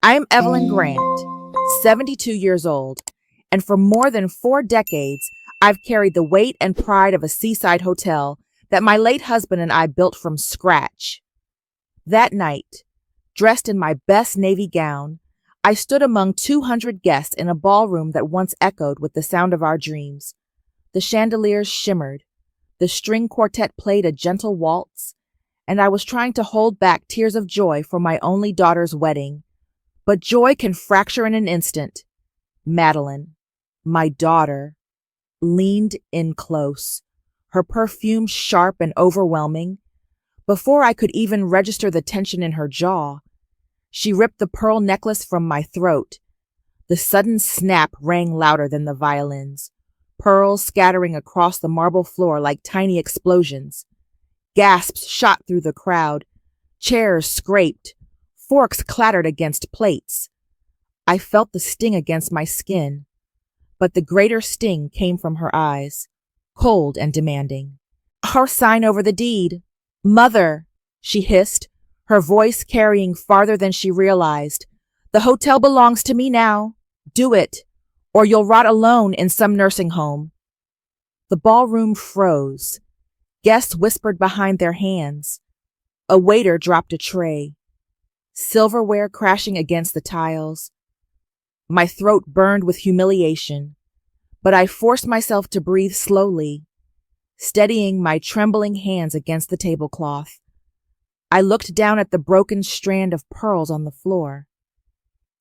I'm Evelyn Grant, 72 years old, and for more than 4 decades, I've carried the weight and pride of a seaside hotel that my late husband and I built from scratch. That night, dressed in my best navy gown, I stood among 200 guests in a ballroom that once echoed with the sound of our dreams. The chandeliers shimmered, the string quartet played a gentle waltz, and I was trying to hold back tears of joy for my only daughter's wedding. But joy can fracture in an instant. Madeline, my daughter, leaned in close, her perfume sharp and overwhelming. Before I could even register the tension in her jaw, she ripped the pearl necklace from my throat. The sudden snap rang louder than the violins, pearls scattering across the marble floor like tiny explosions. Gasps shot through the crowd. Chairs scraped. Forks clattered against plates. I felt the sting against my skin, but the greater sting came from her eyes, cold and demanding. "Our sign over the deed. Mother," she hissed, her voice carrying farther than she realized. "The hotel belongs to me now. Do it, or you'll rot alone in some nursing home." The ballroom froze. Guests whispered behind their hands. A waiter dropped a tray. Silverware crashing against the tiles. My throat burned with humiliation, but I forced myself to breathe slowly, steadying my trembling hands against the tablecloth. I looked down at the broken strand of pearls on the floor.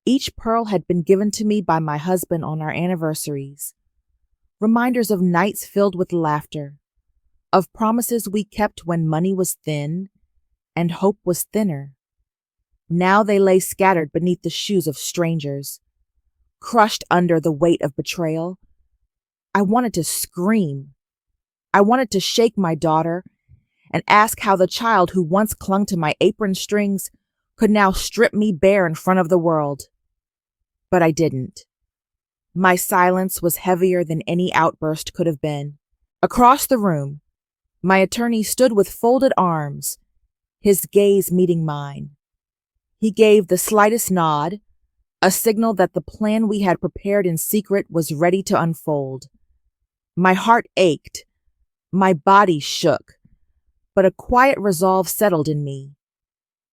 Each pearl had been given to me by my husband on our anniversaries, reminders of nights filled with laughter, of promises we kept when money was thin and hope was thinner. Now they lay scattered beneath the shoes of strangers, crushed under the weight of betrayal. I wanted to scream. I wanted to shake my daughter and ask how the child who once clung to my apron strings could now strip me bare in front of the world. But I didn't. My silence was heavier than any outburst could have been. Across the room, my attorney stood with folded arms, his gaze meeting mine. He gave the slightest nod, a signal that the plan we had prepared in secret was ready to unfold. My heart ached, my body shook, but a quiet resolve settled in me.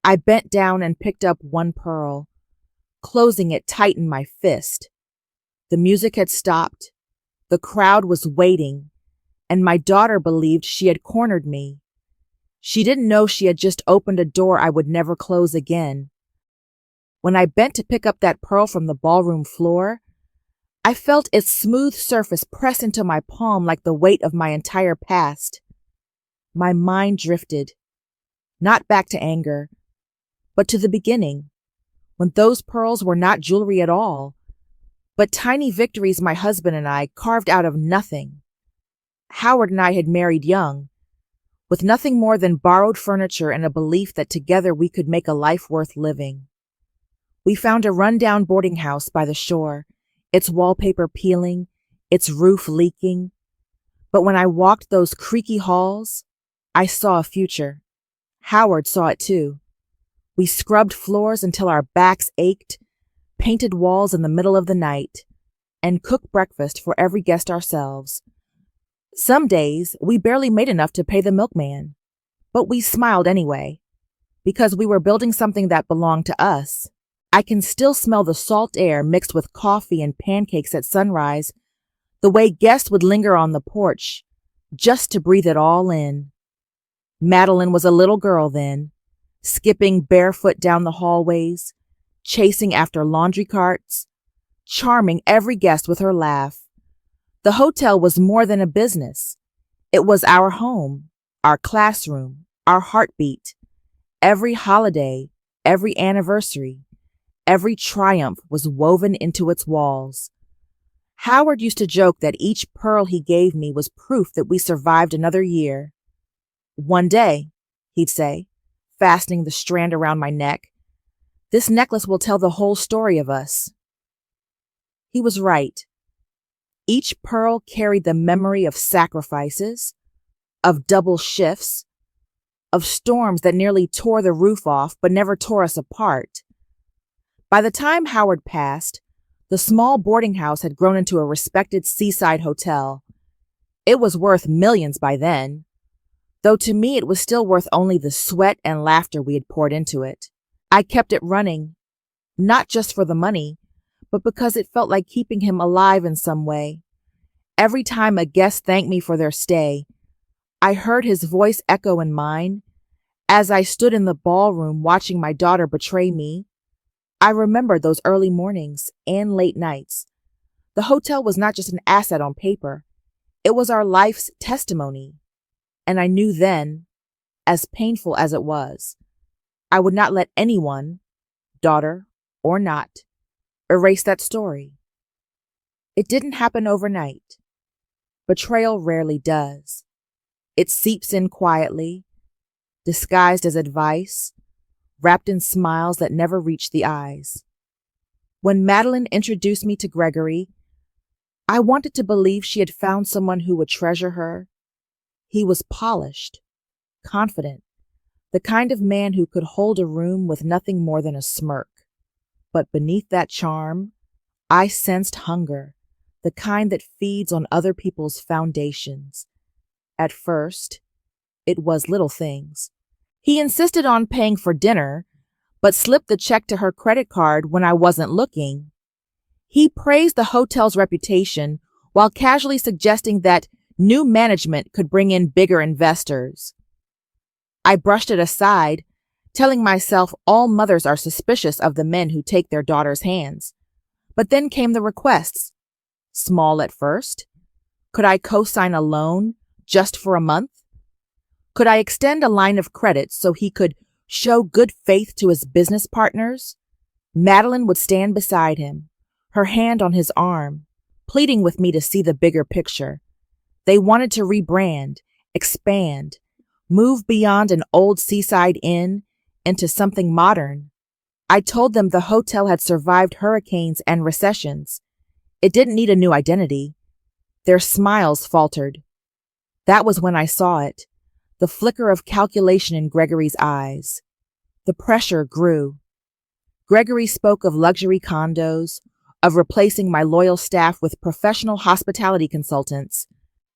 I bent down and picked up one pearl, closing it tight in my fist. The music had stopped, the crowd was waiting, and my daughter believed she had cornered me. She didn't know she had just opened a door I would never close again. When I bent to pick up that pearl from the ballroom floor, I felt its smooth surface press into my palm like the weight of my entire past. My mind drifted, not back to anger, but to the beginning, when those pearls were not jewelry at all, but tiny victories my husband and I carved out of nothing. Howard and I had married young, with nothing more than borrowed furniture and a belief that together we could make a life worth living. We found a rundown boarding house by the shore, its wallpaper peeling, its roof leaking. But when I walked those creaky halls, I saw a future. Howard saw it too. We scrubbed floors until our backs ached, painted walls in the middle of the night, and cooked breakfast for every guest ourselves. Some days, we barely made enough to pay the milkman, but we smiled anyway, because we were building something that belonged to us. I can still smell the salt air mixed with coffee and pancakes at sunrise, the way guests would linger on the porch, just to breathe it all in. Madeline was a little girl then, skipping barefoot down the hallways, chasing after laundry carts, charming every guest with her laugh. The hotel was more than a business. It was our home, our classroom, our heartbeat. Every holiday, every anniversary, every triumph was woven into its walls. Howard used to joke that each pearl he gave me was proof that we survived another year. "One day," he'd say, fastening the strand around my neck, "this necklace will tell the whole story of us." He was right. Each pearl carried the memory of sacrifices, of double shifts, of storms that nearly tore the roof off but never tore us apart. By the time Howard passed, the small boarding house had grown into a respected seaside hotel. It was worth millions by then, though to me it was still worth only the sweat and laughter we had poured into it. I kept it running, not just for the money, but because it felt like keeping him alive in some way. Every time a guest thanked me for their stay, I heard his voice echo in mine. As I stood in the ballroom watching my daughter betray me, I remembered those early mornings and late nights. The hotel was not just an asset on paper, it was our life's testimony. And I knew then, as painful as it was, I would not let anyone, daughter or not, erase that story. It didn't happen overnight. Betrayal rarely does. It seeps in quietly, disguised as advice, wrapped in smiles that never reach the eyes. When Madeline introduced me to Gregory, I wanted to believe she had found someone who would treasure her. He was polished, confident, the kind of man who could hold a room with nothing more than a smirk. But beneath that charm, I sensed hunger, the kind that feeds on other people's foundations. At first, it was little things. He insisted on paying for dinner, but slipped the check to her credit card when I wasn't looking. He praised the hotel's reputation while casually suggesting that new management could bring in bigger investors. I brushed it aside, telling myself all mothers are suspicious of the men who take their daughters' hands. But then came the requests. Small at first. Could I co-sign a loan just for a month? Could I extend a line of credit so he could show good faith to his business partners? Madeline would stand beside him, her hand on his arm, pleading with me to see the bigger picture. They wanted to rebrand, expand, move beyond an old seaside inn into something modern. I told them the hotel had survived hurricanes and recessions. It didn't need a new identity. Their smiles faltered. That was when I saw it, the flicker of calculation in Gregory's eyes. The pressure grew. Gregory spoke of luxury condos, of replacing my loyal staff with professional hospitality consultants.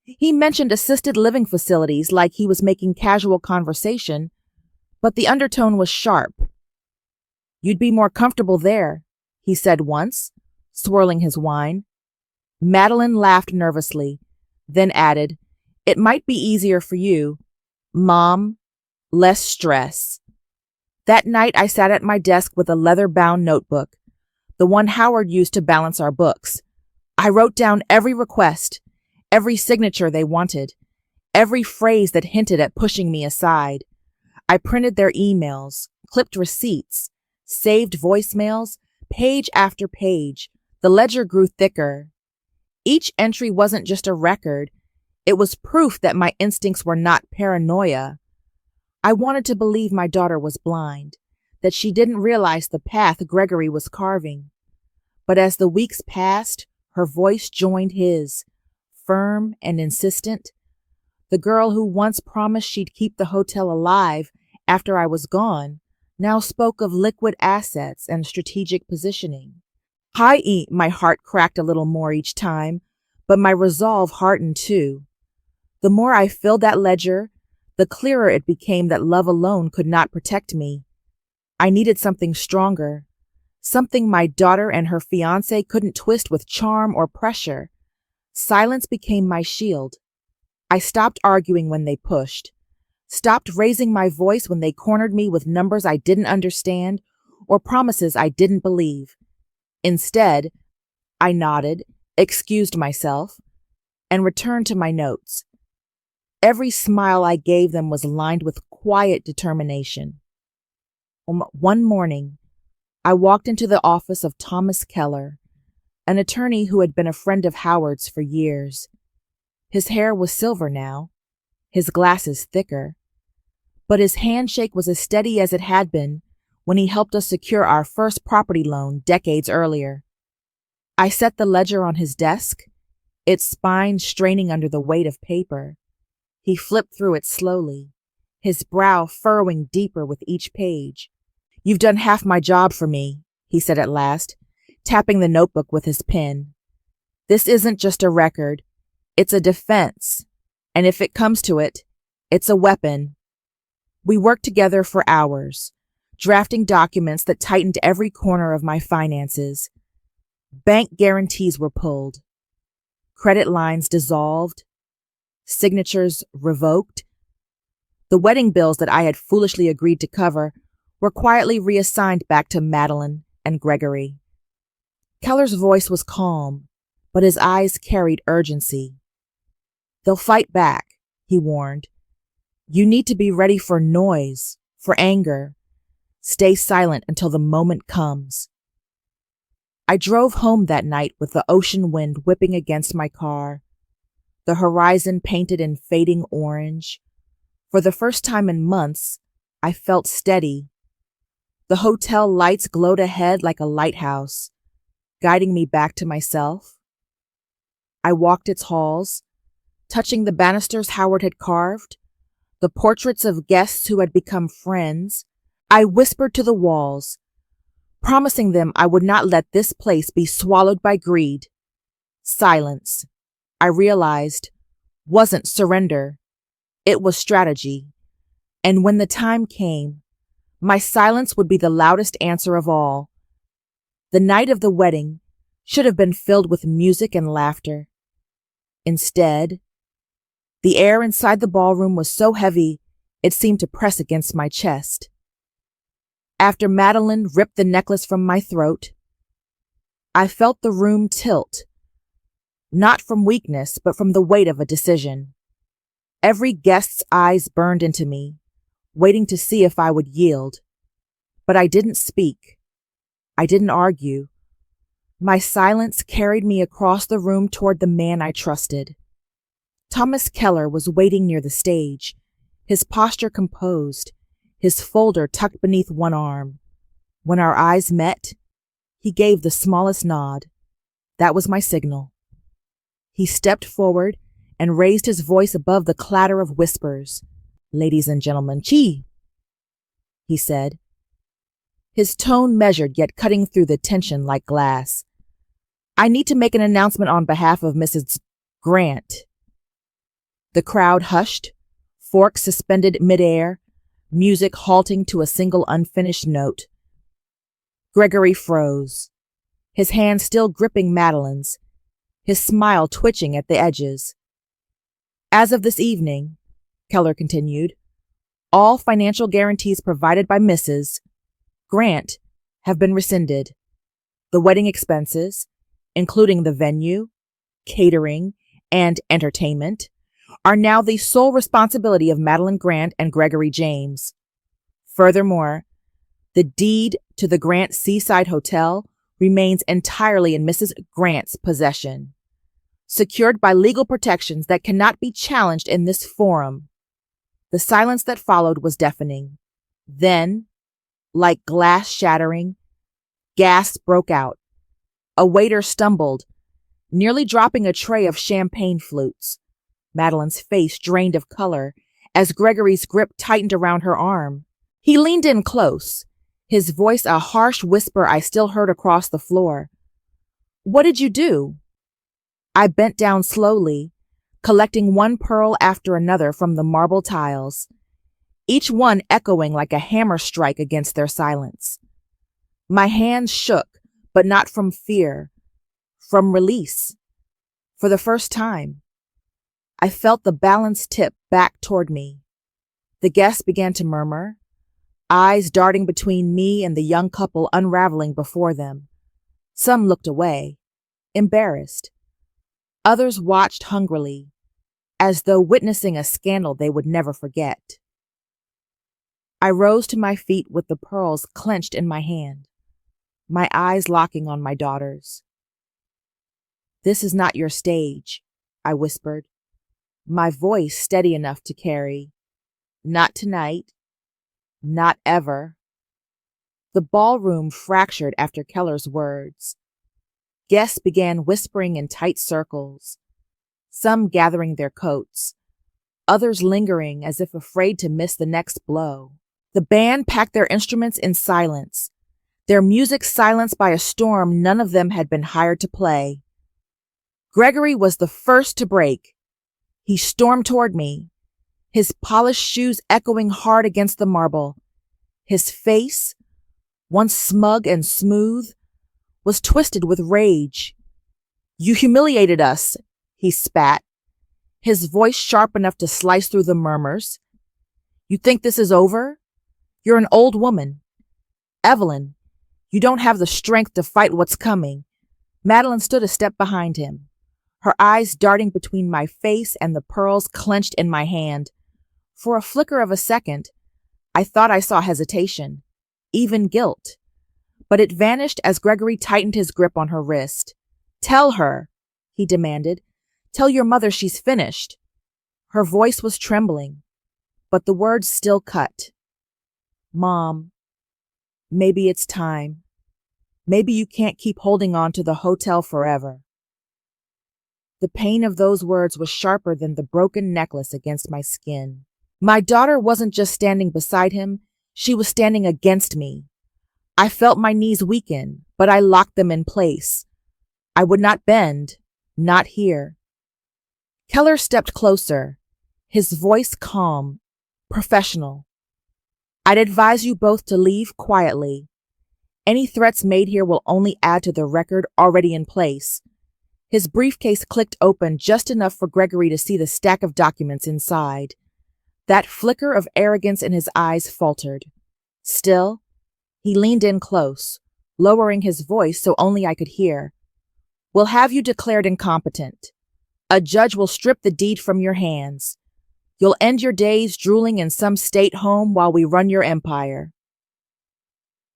He mentioned assisted living facilities like he was making casual conversation, but the undertone was sharp. "You'd be more comfortable there," he said once, swirling his wine. Madeline laughed nervously, then added, "It might be easier for you. Mom, less stress." That night I sat at my desk with a leather-bound notebook, the one Howard used to balance our books. I wrote down every request, every signature they wanted, every phrase that hinted at pushing me aside. I printed their emails, clipped receipts, saved voicemails, page after page. The ledger grew thicker. Each entry wasn't just a record. It was proof that my instincts were not paranoia. I wanted to believe my daughter was blind, that she didn't realize the path Gregory was carving. But as the weeks passed, her voice joined his, firm and insistent. The girl who once promised she'd keep the hotel alive after I was gone now spoke of liquid assets and strategic positioning. My heart cracked a little more each time, but my resolve hardened too. The more I filled that ledger, the clearer it became that love alone could not protect me. I needed something stronger, something my daughter and her fiancé couldn't twist with charm or pressure. Silence became my shield. I stopped arguing when they pushed, stopped raising my voice when they cornered me with numbers I didn't understand or promises I didn't believe. Instead, I nodded, excused myself, and returned to my notes. Every smile I gave them was lined with quiet determination. One morning, I walked into the office of Thomas Keller, an attorney who had been a friend of Howard's for years. His hair was silver now, his glasses thicker, but his handshake was as steady as it had been when he helped us secure our first property loan decades earlier. I set the ledger on his desk, its spine straining under the weight of paper. He flipped through it slowly, his brow furrowing deeper with each page. "You've done half my job for me," he said at last, tapping the notebook with his pen. This isn't just a record. It's a defense. And if it comes to it, it's a weapon. We worked together for hours, drafting documents that tightened every corner of my finances. Bank guarantees were pulled. Credit lines dissolved. Signatures revoked. The wedding bills that I had foolishly agreed to cover were quietly reassigned back to Madeline and Gregory. Keller's voice was calm, but his eyes carried urgency. They'll fight back, he warned. You need to be ready for noise, for anger. Stay silent until the moment comes. I drove home that night with the ocean wind whipping against my car, the horizon painted in fading orange. For the first time in months, I felt steady. The hotel lights glowed ahead like a lighthouse, guiding me back to myself. I walked its halls, touching the banisters Howard had carved, the portraits of guests who had become friends. I whispered to the walls, promising them I would not let this place be swallowed by greed. Silence, I realized, wasn't surrender. It was strategy. And when the time came, my silence would be the loudest answer of all. The night of the wedding should have been filled with music and laughter. Instead, the air inside the ballroom was so heavy it seemed to press against my chest. After Madeline ripped the necklace from my throat, I felt the room tilt, not from weakness, but from the weight of a decision. Every guest's eyes burned into me, waiting to see if I would yield. But I didn't speak. I didn't argue. My silence carried me across the room toward the man I trusted. Thomas Keller was waiting near the stage, his posture composed, his folder tucked beneath one arm. When our eyes met, he gave the smallest nod. That was my signal. He stepped forward and raised his voice above the clatter of whispers. Ladies and gentlemen, chi, he said. His tone measured yet cutting through the tension like glass. I need to make an announcement on behalf of Mrs. Grant. The crowd hushed, forks suspended midair, music halting to a single unfinished note. Gregory froze, his hand still gripping Madeline's, his smile twitching at the edges. As of this evening, Keller continued, all financial guarantees provided by Mrs. Grant have been rescinded. The wedding expenses, including the venue, catering, and entertainment, are now the sole responsibility of Madeline Grant and Gregory James. Furthermore, the deed to the Grant Seaside Hotel remains entirely in Mrs. Grant's possession, secured by legal protections that cannot be challenged in this forum. The silence that followed was deafening. Then, like glass shattering, gasps broke out. A waiter stumbled, nearly dropping a tray of champagne flutes. Madeline's face drained of color as Gregory's grip tightened around her arm. He leaned in close, his voice a harsh whisper I still heard across the floor. What did you do? I bent down slowly, collecting one pearl after another from the marble tiles, each one echoing like a hammer strike against their silence. My hands shook, but not from fear, from release. For the first time, I felt the balance tip back toward me. The guests began to murmur, eyes darting between me and the young couple unraveling before them. Some looked away, embarrassed. Others watched hungrily, as though witnessing a scandal they would never forget. I rose to my feet with the pearls clenched in my hand, my eyes locking on my daughter's. This is not your stage, I whispered, my voice steady enough to carry. Not tonight. Not ever. The ballroom fractured after Keller's words. Guests began whispering in tight circles, some gathering their coats, others lingering as if afraid to miss the next blow. The band packed their instruments in silence, their music silenced by a storm none of them had been hired to play. Gregory was the first to break. He stormed toward me, his polished shoes echoing hard against the marble. His face, once smug and smooth, was twisted with rage. "You humiliated us," he spat, his voice sharp enough to slice through the murmurs. "You think this is over? You're an old woman. Evelyn, you don't have the strength to fight what's coming." Madeline stood a step behind him, her eyes darting between my face and the pearls clenched in my hand. For a flicker of a second, I thought I saw hesitation, even guilt, but it vanished as Gregory tightened his grip on her wrist. "Tell her," he demanded. "Tell your mother she's finished." Her voice was trembling, but the words still cut. "Mom, maybe it's time. Maybe you can't keep holding on to the hotel forever." The pain of those words was sharper than the broken necklace against my skin. My daughter wasn't just standing beside him, she was standing against me. I felt my knees weaken, but I locked them in place. I would not bend, not here. Keller stepped closer, his voice calm, professional. "I'd advise you both to leave quietly. Any threats made here will only add to the record already in place." His briefcase clicked open just enough for Gregory to see the stack of documents inside. That flicker of arrogance in his eyes faltered. Still, he leaned in close, lowering his voice so only I could hear. "We'll have you declared incompetent. A judge will strip the deed from your hands. You'll end your days drooling in some state home while we run your empire."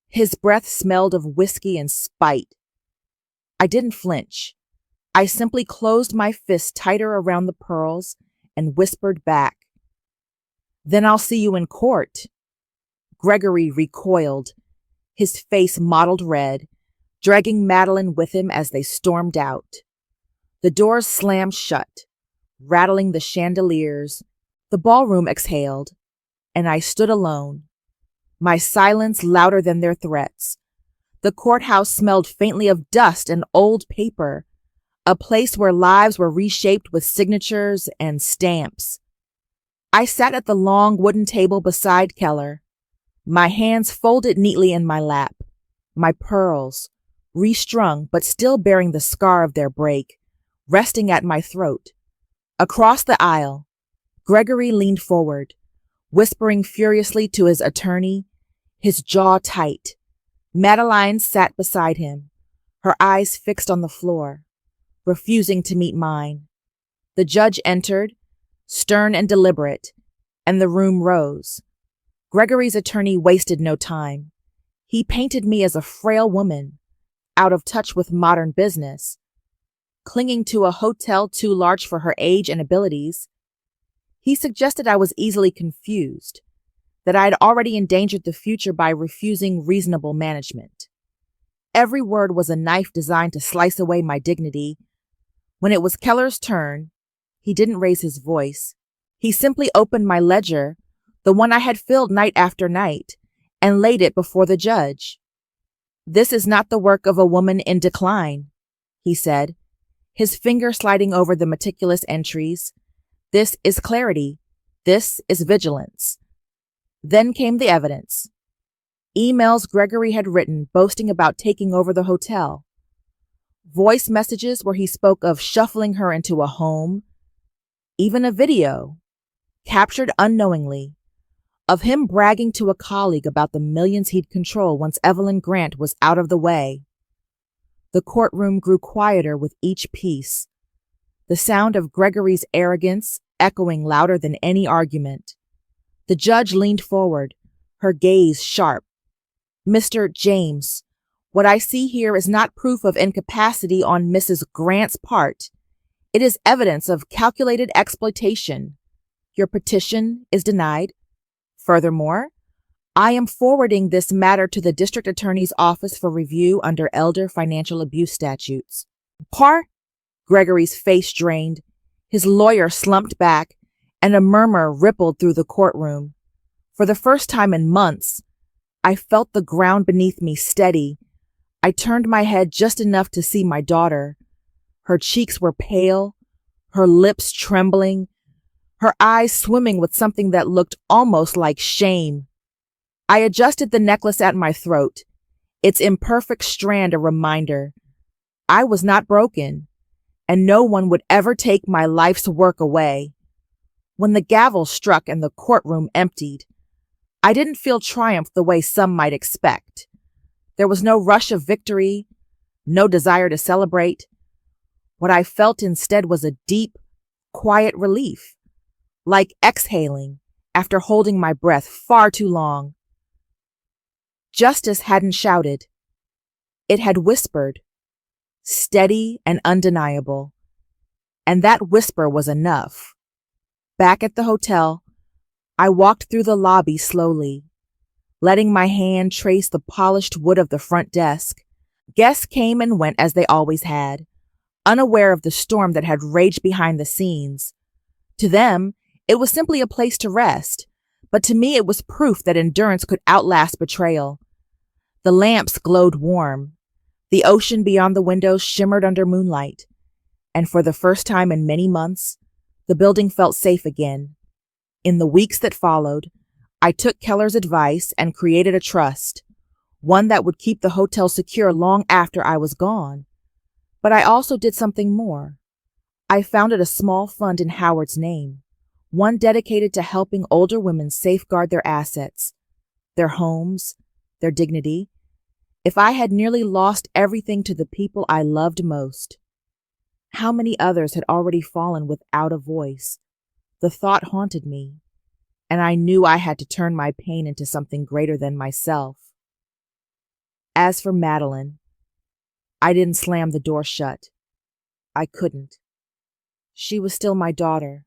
His breath smelled of whiskey and spite. I didn't flinch. I simply closed my fist tighter around the pearls and whispered back, "Then I'll see you in court." Gregory recoiled, his face mottled red, dragging Madeline with him as they stormed out. The doors slammed shut, rattling the chandeliers. The ballroom exhaled, and I stood alone, my silence louder than their threats. The courthouse smelled faintly of dust and old paper, a place where lives were reshaped with signatures and stamps. I sat at the long wooden table beside Keller, my hands folded neatly in my lap, my pearls, restrung but still bearing the scar of their break, resting at my throat. Across the aisle, Gregory leaned forward, whispering furiously to his attorney, his jaw tight. Madeline sat beside him, her eyes fixed on the floor, refusing to meet mine. The judge entered, stern and deliberate, and the room rose. Gregory's attorney wasted no time. He painted me as a frail woman, out of touch with modern business, clinging to a hotel too large for her age and abilities. He suggested I was easily confused, that I had already endangered the future by refusing reasonable management. Every word was a knife designed to slice away my dignity. When it was Keller's turn, he didn't raise his voice. He simply opened my ledger, the one I had filled night after night, and laid it before the judge. "This is not the work of a woman in decline," he said, his finger sliding over the meticulous entries. "This is clarity. This is vigilance." Then came the evidence. Emails Gregory had written boasting about taking over the hotel. Voice messages where he spoke of shuffling her into a home. Even a video, captured unknowingly, of him bragging to a colleague about the millions he'd control once Evelyn Grant was out of the way. The courtroom grew quieter with each piece, the sound of Gregory's arrogance echoing louder than any argument. The judge leaned forward, her gaze sharp. "Mr. James, what I see here is not proof of incapacity on Mrs. Grant's part. It is evidence of calculated exploitation. Your petition is denied. Furthermore, I am forwarding this matter to the district attorney's office for review under elder financial abuse statutes." "Par?" Gregory's face drained. His lawyer slumped back, and a murmur rippled through the courtroom. For the first time in months, I felt the ground beneath me steady. I turned my head just enough to see my daughter. Her cheeks were pale, her lips trembling, her eyes swimming with something that looked almost like shame. I adjusted the necklace at my throat, its imperfect strand a reminder. I was not broken, and no one would ever take my life's work away. When the gavel struck and the courtroom emptied, I didn't feel triumph the way some might expect. There was no rush of victory, no desire to celebrate. What I felt instead was a deep, quiet relief, like exhaling after holding my breath far too long. Justice hadn't shouted. It had whispered, steady and undeniable. And that whisper was enough. Back at the hotel, I walked through the lobby slowly, letting my hand trace the polished wood of the front desk. Guests came and went as they always had, unaware of the storm that had raged behind the scenes. To them, it was simply a place to rest, but to me it was proof that endurance could outlast betrayal. The lamps glowed warm. The ocean beyond the windows shimmered under moonlight, and for the first time in many months, the building felt safe again. In the weeks that followed, I took Keller's advice and created a trust, one that would keep the hotel secure long after I was gone. But I also did something more. I founded a small fund in Howard's name, one dedicated to helping older women safeguard their assets, their homes, their dignity. If I had nearly lost everything to the people I loved most, how many others had already fallen without a voice? The thought haunted me, and I knew I had to turn my pain into something greater than myself. As for Madeline, I didn't slam the door shut. I couldn't. She was still my daughter,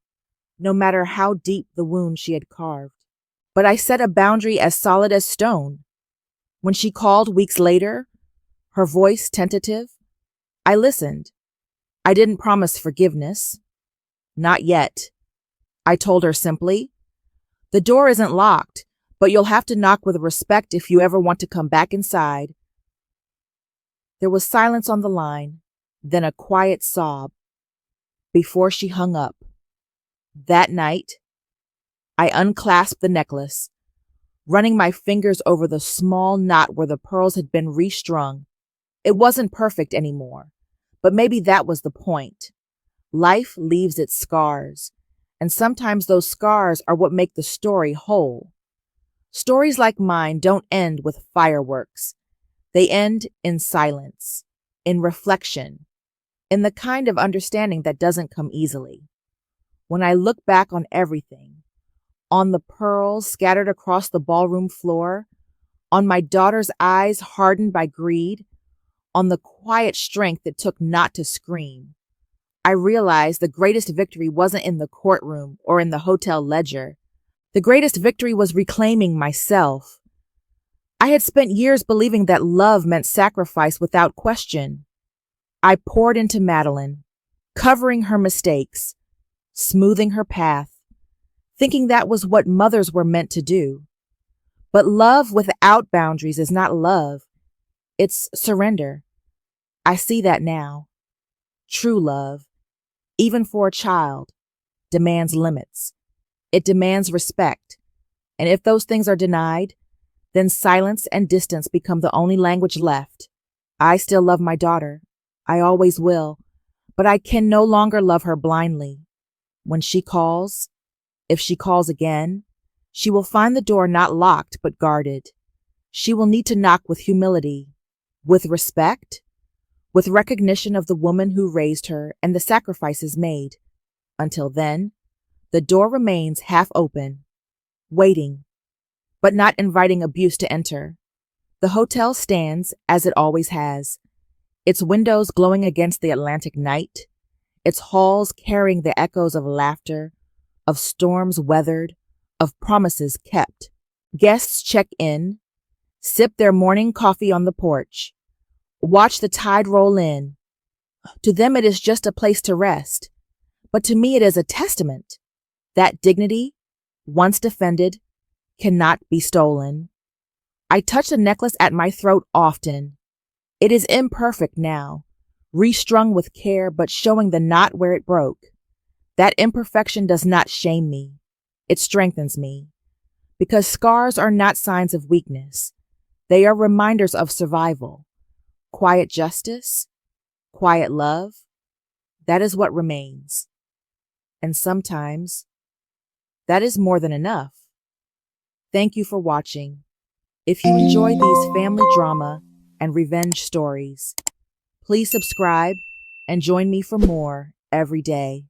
no matter how deep the wound she had carved. But I set a boundary as solid as stone. When she called weeks later, her voice tentative, I listened. I didn't promise forgiveness. Not yet. I told her simply, "The door isn't locked, but you'll have to knock with respect if you ever want to come back inside." There was silence on the line, then a quiet sob, before she hung up. That night, I unclasped the necklace, running my fingers over the small knot where the pearls had been restrung. It wasn't perfect anymore, but maybe that was the point. Life leaves its scars, and sometimes those scars are what make the story whole. Stories like mine don't end with fireworks. They end in silence, in reflection, in the kind of understanding that doesn't come easily. When I look back on everything, on the pearls scattered across the ballroom floor, on my daughter's eyes hardened by greed, on the quiet strength it took not to scream, I realized the greatest victory wasn't in the courtroom or in the hotel ledger. The greatest victory was reclaiming myself. I had spent years believing that love meant sacrifice without question. I poured into Madeline, covering her mistakes, smoothing her path, thinking that was what mothers were meant to do. But love without boundaries is not love. It's surrender. I see that now. True love, even for a child, demands limits. It demands respect. And if those things are denied, then silence and distance become the only language left. I still love my daughter. I always will. But I can no longer love her blindly. When she calls, if she calls again, she will find the door not locked but guarded. She will need to knock with humility, with respect, with recognition of the woman who raised her and the sacrifices made. Until then, the door remains half open, waiting, but not inviting abuse to enter. The hotel stands as it always has, its windows glowing against the Atlantic night, its halls carrying the echoes of laughter, of storms weathered, of promises kept. Guests check in, sip their morning coffee on the porch, watch the tide roll in. To them it is just a place to rest, but to me it is a testament that dignity, once defended, cannot be stolen. I touch the necklace at my throat often. It is imperfect now, restrung with care but showing the knot where it broke. That imperfection does not shame me. It strengthens me. Because scars are not signs of weakness. They are reminders of survival. Quiet justice, quiet love, that is what remains. And sometimes, that is more than enough. Thank you for watching. If you enjoy these family drama and revenge stories, please subscribe and join me for more every day.